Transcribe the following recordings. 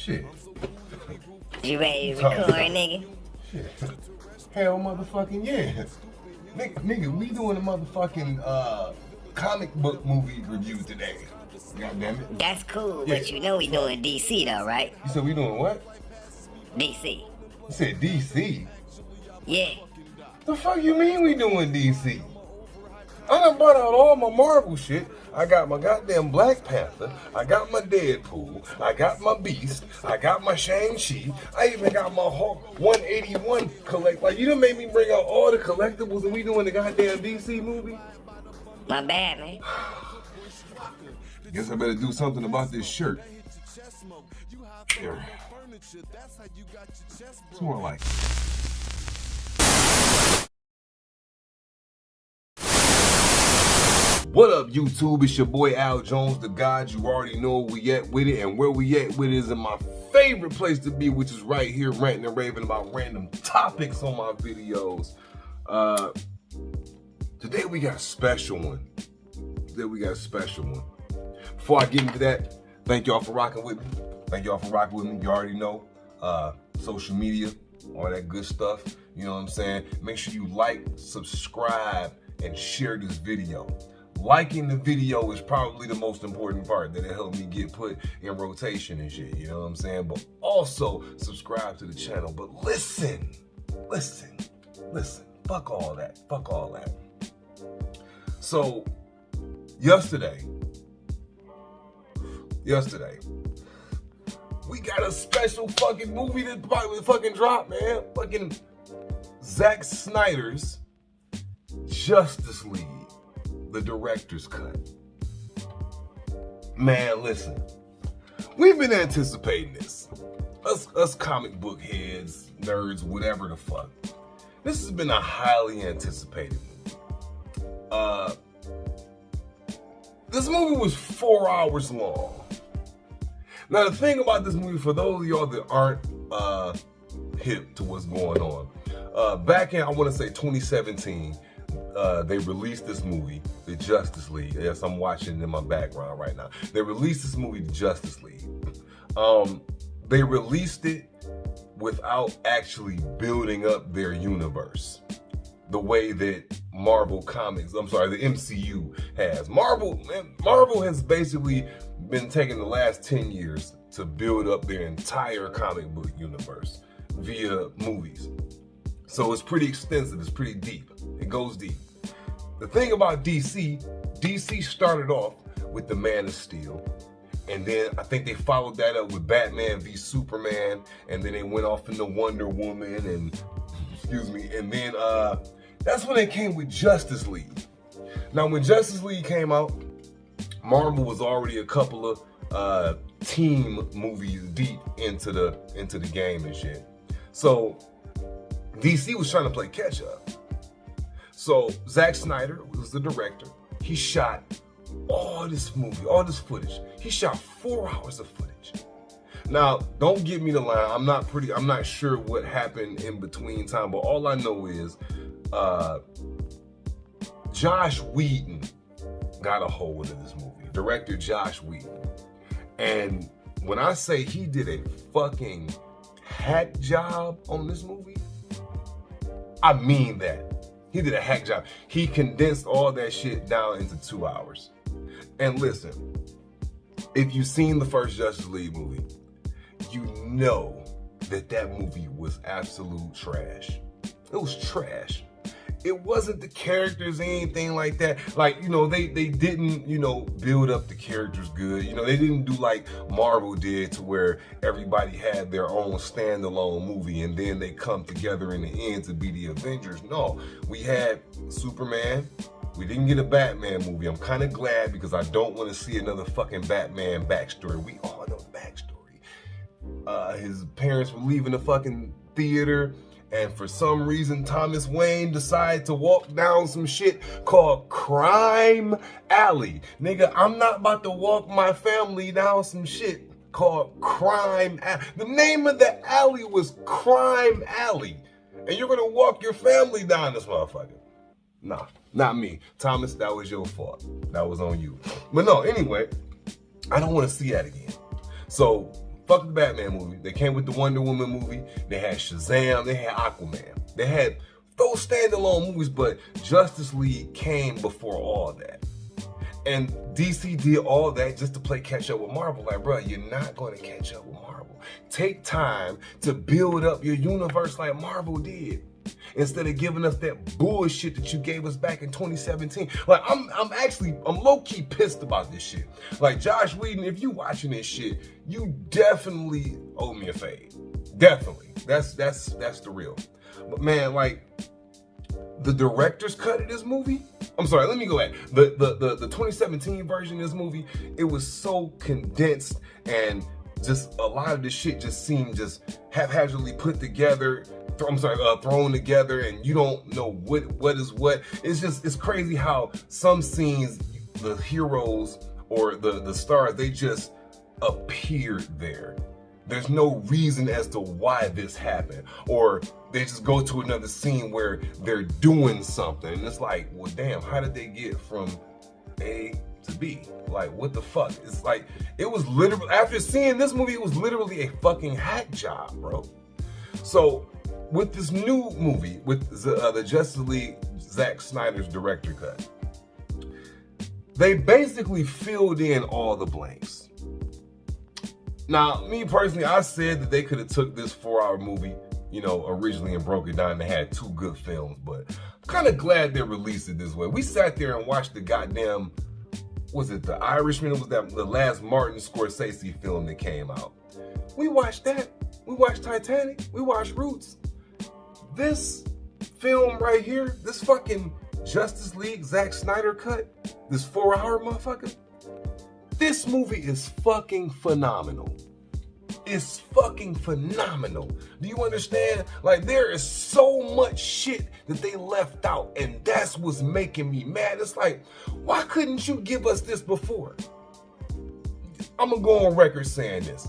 Shit. You ready to record, nigga? Shit. Hell motherfucking yeah. Nigga, we doing a motherfucking comic book movie review today. God damn it. That's cool, but you know we doing DC though, right? You said we doing what? DC. You said DC? Yeah. The fuck you mean we doing DC? I done bought out all my Marvel shit. I got my goddamn Black Panther. I got my Deadpool. I got my Beast. I got my Shang-Chi. I even got my Hulk 181 collect. Like, you done made me bring out all the collectibles and we doing the goddamn DC movie? My bad, man. Guess I better do something about this shirt. Here. It's more like What up, YouTube? It's your boy AlJones, the God. You already know where we at with it, and where we at with it is in my favorite place to be, which is right here, ranting and raving about random topics on my videos. Today we got a special one. Before I get into that, thank y'all for rocking with me. You already know. Social media, all that good stuff. You know what I'm saying? Make sure you like, subscribe, and share this video. Liking the video is probably the most important part that it helped me get put in rotation and shit, you know what I'm saying? But also subscribe to the channel. But listen, fuck all that. So yesterday, we got a special fucking movie that probably fucking dropped, man. Fucking Zack Snyder's Justice League, the director's cut. Man, listen, we've been anticipating this. Us comic book heads, nerds, whatever the fuck. This has been a highly anticipated movie. This movie was 4 hours long. Now the thing about this movie, for those of y'all that aren't hip to what's going on, back in, I want to say 2017, they released this movie, The Justice League. Yes, I'm watching it in my background right now. They released this movie, The Justice League. They released it without actually building up their universe the way that Marvel Comics, the MCU has. Marvel has basically been taking the last 10 years to build up their entire comic book universe via movies. So it's pretty extensive, it's pretty deep, it goes deep. The thing about DC started off with the Man of Steel, and then I think they followed that up with Batman v Superman, and then they went off into Wonder Woman, and and then that's when they came with Justice League. Now when Justice League came out, Marvel was already a couple of team movies deep into the game and shit. So DC was trying to play catch up. So Zack Snyder was the director. He shot all this footage. He shot 4 hours of footage. Now, don't get me the line. I'm not sure what happened in between time, but all I know is Josh Whedon got a hold of this movie. Director Josh Whedon. And when I say he did a fucking hack job on this movie, I mean that. He did a hack job. He condensed all that shit down into 2 hours. And listen, if you've seen the first Justice League movie, you know that movie was absolute trash. It was trash. It wasn't the characters, anything like that. Like, they didn't, build up the characters good. They didn't do like Marvel did, to where everybody had their own standalone movie and then they come together in the end to be the Avengers. No, we had Superman. We didn't get a Batman movie. I'm kind of glad, because I don't want to see another fucking Batman backstory. We all know the backstory. His parents were leaving the fucking theater, and for some reason, Thomas Wayne decided to walk down some shit called Crime Alley. Nigga, I'm not about to walk my family down some shit called Crime Alley. The name of the alley was Crime Alley. And you're gonna walk your family down this motherfucker. Nah, not me. Thomas, that was your fault. That was on you. But no, anyway, I don't want to see that again. So fuck the Batman movie. They came with the Wonder Woman movie. They had Shazam. They had Aquaman. They had those standalone movies, but Justice League came before all that. And DC did all that just to play catch up with Marvel. Like, bro, you're not going to catch up with Marvel. Take time to build up your universe like Marvel did, instead of giving us that bullshit that you gave us back in 2017. Like, I'm low-key pissed about this shit. Like, Josh Whedon, if you watching this shit, you definitely owe me a fade. Definitely. That's the real. But man, like, the director's cut of this movie, I'm sorry, let me go back. The 2017 version of this movie, it was so condensed, and just a lot of this shit just seemed just haphazardly put together. Thrown together, and you don't know what is what. It's crazy how some scenes, the heroes or the stars, they just appeared there. There's no reason as to why this happened, or they just go to another scene where they're doing something, and it's like, well, damn, how did they get from A to B? Like, what the fuck? It's like, it was literally, after seeing this movie, it was literally a fucking hack job, bro. So with this new movie, with the Justice League, Zack Snyder's director cut, they basically filled in all the blanks. Now, me personally, I said that they could have took this 4-hour movie, originally, and broke it down and had 2 good films, but I'm kind of glad they released it this way. We sat there and watched the goddamn, was it The Irishman? It was the last Martin Scorsese film that came out. We watched that. We watched Titanic. We watched Roots. This film right here, this fucking Justice League Zack Snyder cut, this 4-hour motherfucker, this movie is fucking phenomenal. It's fucking phenomenal. Do you understand? Like, there is so much shit that they left out, and that's what's making me mad. It's like, why couldn't you give us this before? I'm gonna go on record saying this.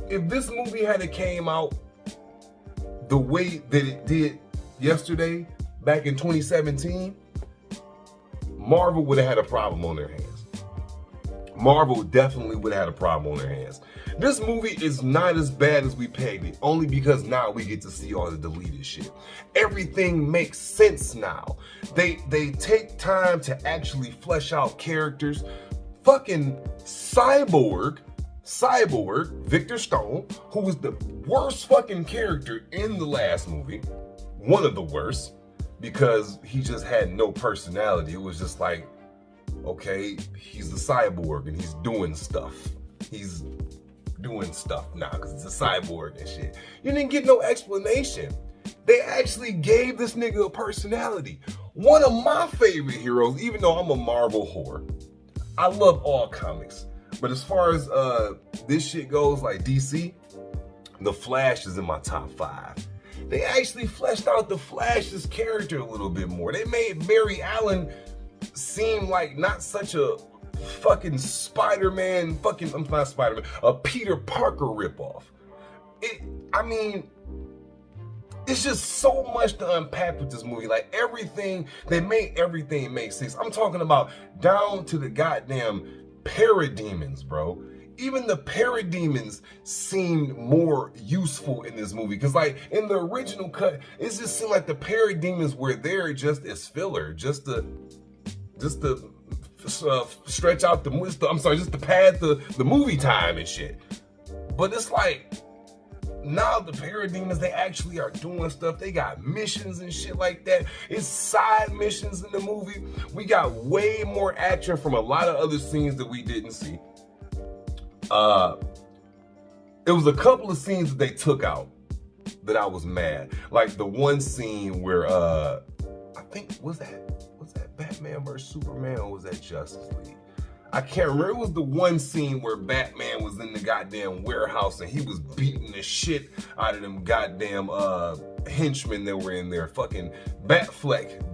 If this movie had came out the way that it did yesterday, back in 2017, Marvel would have had a problem on their hands. Marvel definitely would have had a problem on their hands. This movie is not as bad as we pegged it, only because now we get to see all the deleted shit. Everything makes sense now. They take time to actually flesh out characters. Fucking Cyborg, Victor Stone, who was the worst fucking character in the last movie, one of the worst, because he just had no personality. It was just like, okay, he's a cyborg and he's doing stuff. He's doing stuff now because it's a cyborg and shit. You didn't get no explanation. They actually gave this nigga a personality. One of my favorite heroes, even though I'm a Marvel whore, I love all comics. But as far as this shit goes, like DC, The Flash is in my top 5. They actually fleshed out The Flash's character a little bit more. They made Barry Allen seem like not such a fucking Spider-Man, I'm not Spider-Man, a Peter Parker ripoff. It's just so much to unpack with this movie. Like, everything, they made everything make sense. I'm talking about down to the goddamn parademons, bro. Even the parademons seemed more useful in this movie. Because, like, in the original cut, it just seemed like the parademons were there just as filler, just to stretch out just to pad the movie time and shit. But it's like, now the parademons, they actually are doing stuff. They got missions and shit like that. It's side missions in the movie. We got way more action from a lot of other scenes that we didn't see. It was a couple of scenes that they took out that I was mad. Like the one scene where I think was that Batman vs Superman, or was that Justice League? I can't remember. It was the one scene where Batman was in the goddamn warehouse and he was beating the shit out of them goddamn henchmen that were in there. Fucking Batfleck,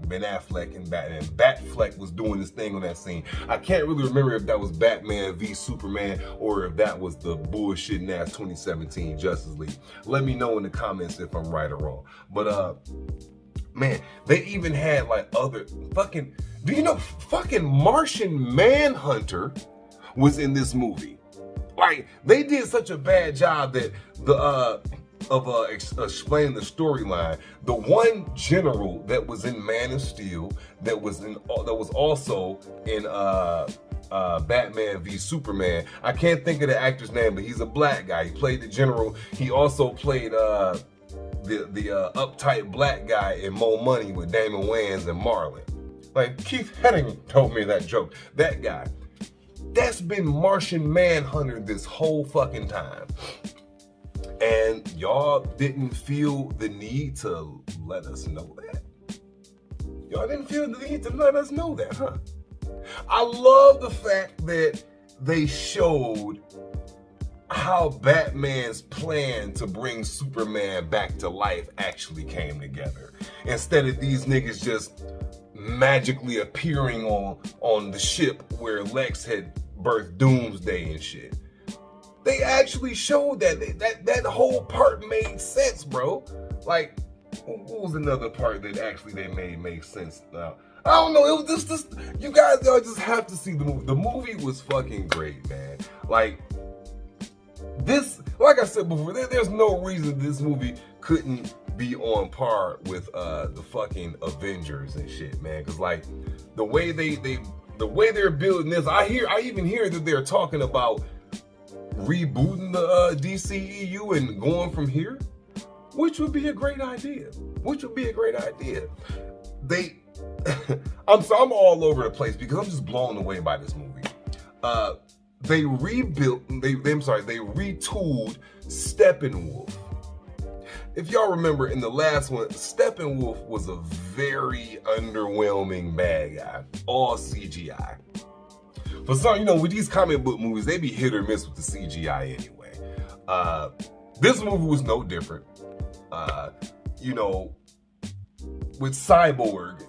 Ben Affleck and Batman. Batfleck was doing this thing on that scene. I can't really remember if that was Batman v Superman or if that was the bullshit ass 2017 Justice League. Let me know in the comments if I'm right or wrong. But man, they even had like other fucking, do you know fucking Martian Manhunter was in this movie Like, they did such a bad job that explaining the storyline. The one general that was in Man of Steel, that was also in Batman v Superman. I can't think of the actor's name, but he's a black guy. He played the general. He also played the uptight black guy in Mo Money with Damon Wayans and Marlon. Like, Keith Haring told me that joke. That guy. That's been Martian Manhunter this whole fucking time. And y'all didn't feel the need to let us know that? Y'all didn't feel the need to let us know that, huh? I love the fact that they showed how Batman's plan to bring Superman back to life actually came together. Instead of these niggas just magically appearing on the ship where Lex had birthed Doomsday and shit. They actually showed that whole part made sense, bro. Like, what was another part that actually they made sense? I don't know. It was just you guys, y'all just have to see the movie. The movie was fucking great, man. Like I said before, there's no reason this movie couldn't be on par with the fucking Avengers and shit, man. Cause like the way they're building this, I even hear that they're talking about rebooting the DCEU and going from here, which would be a great idea. I'm all over the place because I'm just blown away by this movie. They retooled Steppenwolf. If y'all remember in the last one, Steppenwolf was a very underwhelming bad guy, all CGI. For some, with these comic book movies, they be hit or miss with the CGI anyway. This movie was no different. With Cyborg,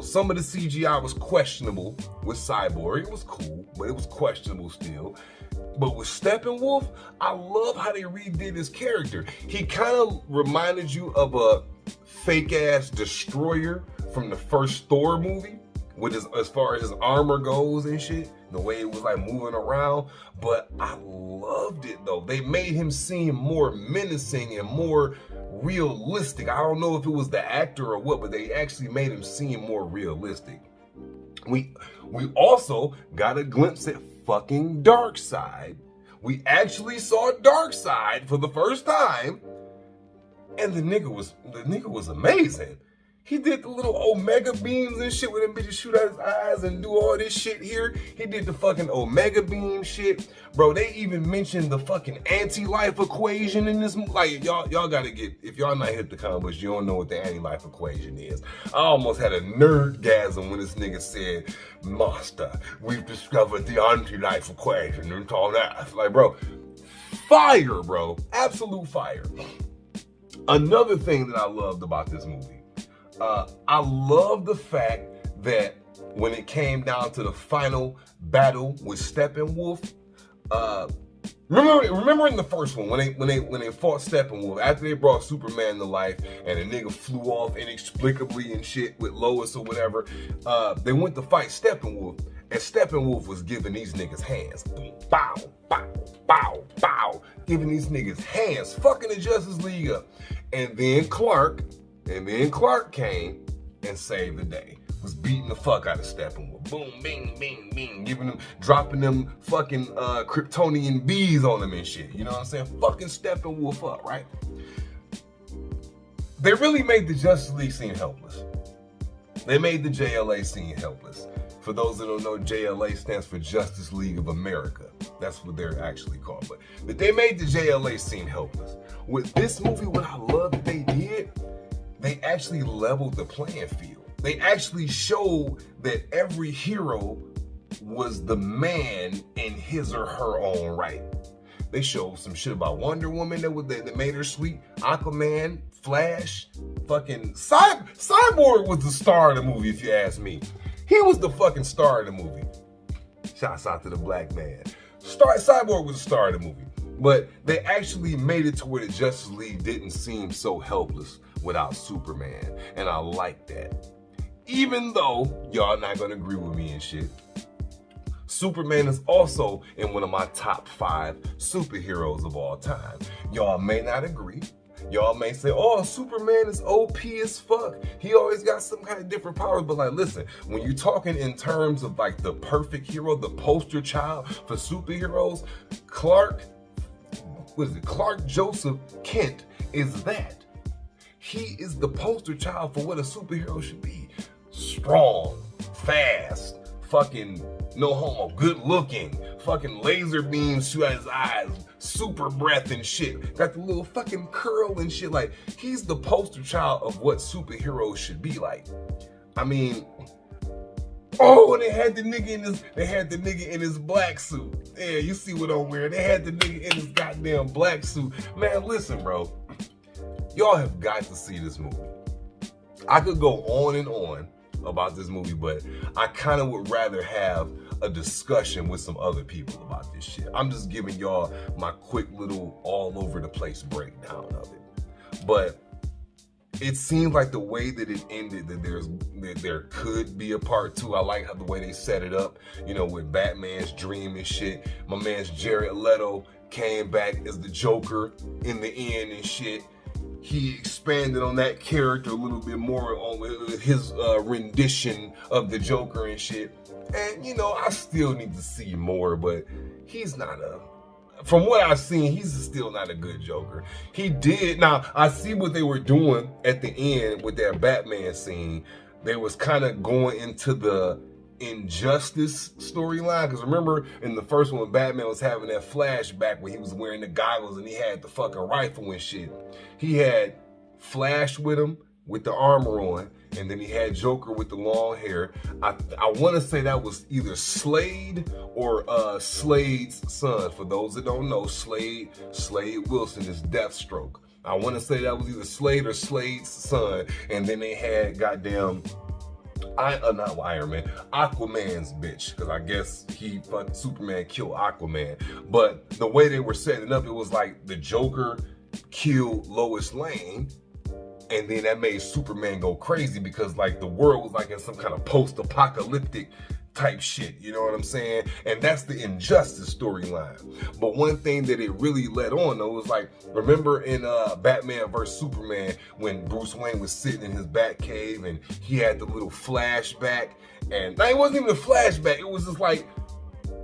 some of the CGI was questionable with Cyborg. It was cool, but it was questionable still. But with Steppenwolf, I love how they redid his character. He kind of reminded you of a fake-ass Destroyer from the first Thor movie, as far as his armor goes and shit, the way it was like moving around. But I loved it though. They made him seem more menacing and more realistic. I don't know if it was the actor or what, but they actually made him seem more realistic. We also got a glimpse at fucking Darkseid. We actually saw Darkseid for the first time, and the nigga was amazing. He did the little Omega beams and shit with them bitches shoot out his eyes and do all this shit here. He did the fucking Omega beam shit. Bro, they even mentioned the fucking anti-life equation in this movie. Like, y'all gotta get, if y'all not hit the comic books, you don't know what the anti-life equation is. I almost had a nerdgasm when this nigga said, "Master, we've discovered the anti-life equation," and all that. Like, bro, fire, bro. Absolute fire. Another thing that I loved about this movie, I love the fact that when it came down to the final battle with Steppenwolf, remember in the first one when they fought Steppenwolf, after they brought Superman to life and a nigga flew off inexplicably and shit with Lois or whatever, they went to fight Steppenwolf, and Steppenwolf was giving these niggas hands. Boom, bow, bow, bow, bow, giving these niggas hands, fucking the Justice League up. And then Clark came and saved the day. Was beating the fuck out of Steppenwolf. Boom, bing, bing, bing, dropping them fucking Kryptonian bees on them and shit. You know what I'm saying? Fucking Steppenwolf up, right? They really made the Justice League seem helpless. They made the JLA seem helpless. For those that don't know, JLA stands for Justice League of America. That's what they're actually called. But they made the JLA seem helpless. With this movie, what I love that they did, they actually leveled the playing field. They actually showed that every hero was the man in his or her own right. They showed some shit about Wonder Woman that made her sweet. Aquaman, Flash, fucking Cyborg was the star of the movie, if you ask me. He was the fucking star of the movie. Shouts out to the black man. Cyborg was the star of the movie. But they actually made it to where the Justice League didn't seem so helpless without Superman. And I like that. Even though y'all not gonna agree with me and shit, Superman is also in one of my top 5 superheroes of all time. Y'all may not agree. Y'all may say, oh, Superman is OP as fuck. He always got some kind of different powers. But like, listen, when you're talking in terms of like the perfect hero, the poster child for superheroes, Clark Joseph Kent is that. He is the poster child for what a superhero should be. Strong, fast, fucking no homo, good looking, fucking laser beams shoot out his eyes, super breath and shit. Got the little fucking curl and shit. Like, he's the poster child of what superheroes should be like. I mean, oh, and they had the nigga in his black suit. Yeah, you see what I'm wearing. They had the nigga in his goddamn black suit. Man, listen, bro. Y'all have got to see this movie. I could go on and on about this movie, but I kind of would rather have a discussion with some other people about this shit. I'm just giving y'all my quick little all over the place breakdown of it. But it seems like the way that it ended, that there could be a part 2. I like how the way they set it up, you know, with Batman's dream and shit. My man's Jared Leto came back as the Joker in the end and shit. He expanded on that character a little bit more on his rendition of the Joker and shit. And, you know, I still need to see more, but he's not from what I've seen, he's still not a good Joker. Now, I see what they were doing at the end with their Batman scene. They was kind of going into the injustice storyline, because remember in the first one when Batman was having that flashback where he was wearing the goggles and he had the fucking rifle and shit, he had Flash with him with the armor on, and then he had Joker with the long hair. I want to say that was either Slade or Slade's son. For those that don't know, Slade Wilson is Deathstroke. I want to say that was either Slade or Slade's son, and then they had goddamn not Iron Man, Aquaman's bitch, because I guess Superman killed Aquaman. But the way they were setting up, it was like the Joker killed Lois Lane, and then that made Superman go crazy because like the world was like in some kind of post-apocalyptic type shit, you know what I'm saying? And that's the injustice storyline. But one thing that it really led on though was like, remember in Batman vs Superman when Bruce Wayne was sitting in his Batcave and he had the little flashback, and it wasn't even a flashback, it was just like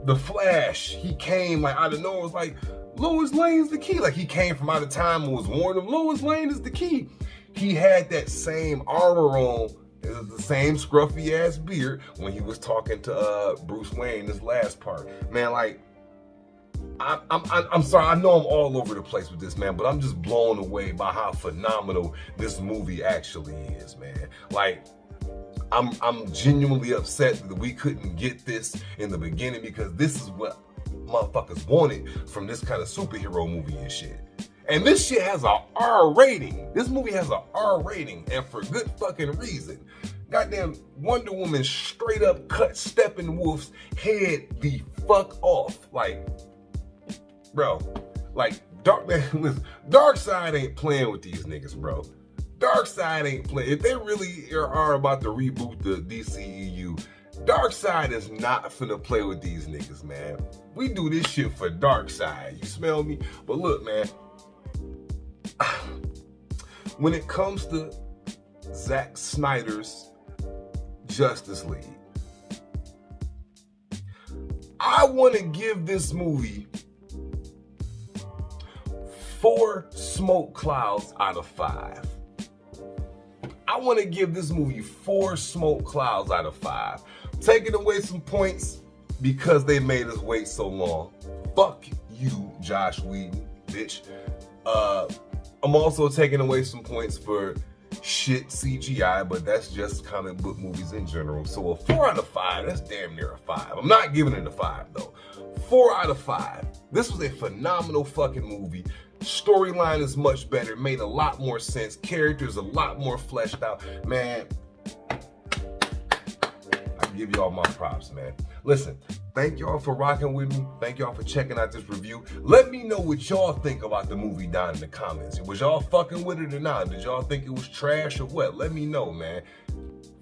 the Flash, he came like out of nowhere, it was like, Lois Lane's the key. Like he came from out of time and was warning him, Lois Lane is the key. He had that same armor on, the same scruffy ass beard when he was talking to Bruce Wayne this last part. Man, like, I'm sorry, I know I'm all over the place with this, man, but I'm just blown away by how phenomenal this movie actually is, man. Like, I'm genuinely upset that we couldn't get this in the beginning, because this is what motherfuckers wanted from this kind of superhero movie and shit. And this shit has a R rating. This movie has a R rating, and for good fucking reason. Goddamn, Wonder Woman straight up cut Steppenwolf's head the fuck off. Like, bro, like, Darkseid ain't playing with these niggas, bro. Darkseid ain't playing. If they really are about to reboot the DCEU, Darkseid is not finna play with these niggas, man. We do this shit for Darkseid. You smell me? But look, man. When it comes to Zack Snyder's Justice League, I want to give this movie 4 smoke clouds out of 5. I want to give this movie 4 smoke clouds out of 5. Taking away some points because they made us wait so long. Fuck you, Josh Whedon, bitch. I'm also taking away some points for shit CGI, but that's just comic book movies in general. So a 4 out of 5, that's damn near a 5. I'm not giving it a 5 though. 4 out of 5. This was a phenomenal fucking movie. Storyline is much better, made a lot more sense, characters a lot more fleshed out. Man, I give y'all my props, man. Listen, thank y'all for rocking with me. Thank y'all for checking out this review. Let me know what y'all think about the movie down in the comments. Was y'all fucking with it or not? Did y'all think it was trash or what? Let me know, man.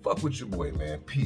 Fuck with your boy, man. Peace.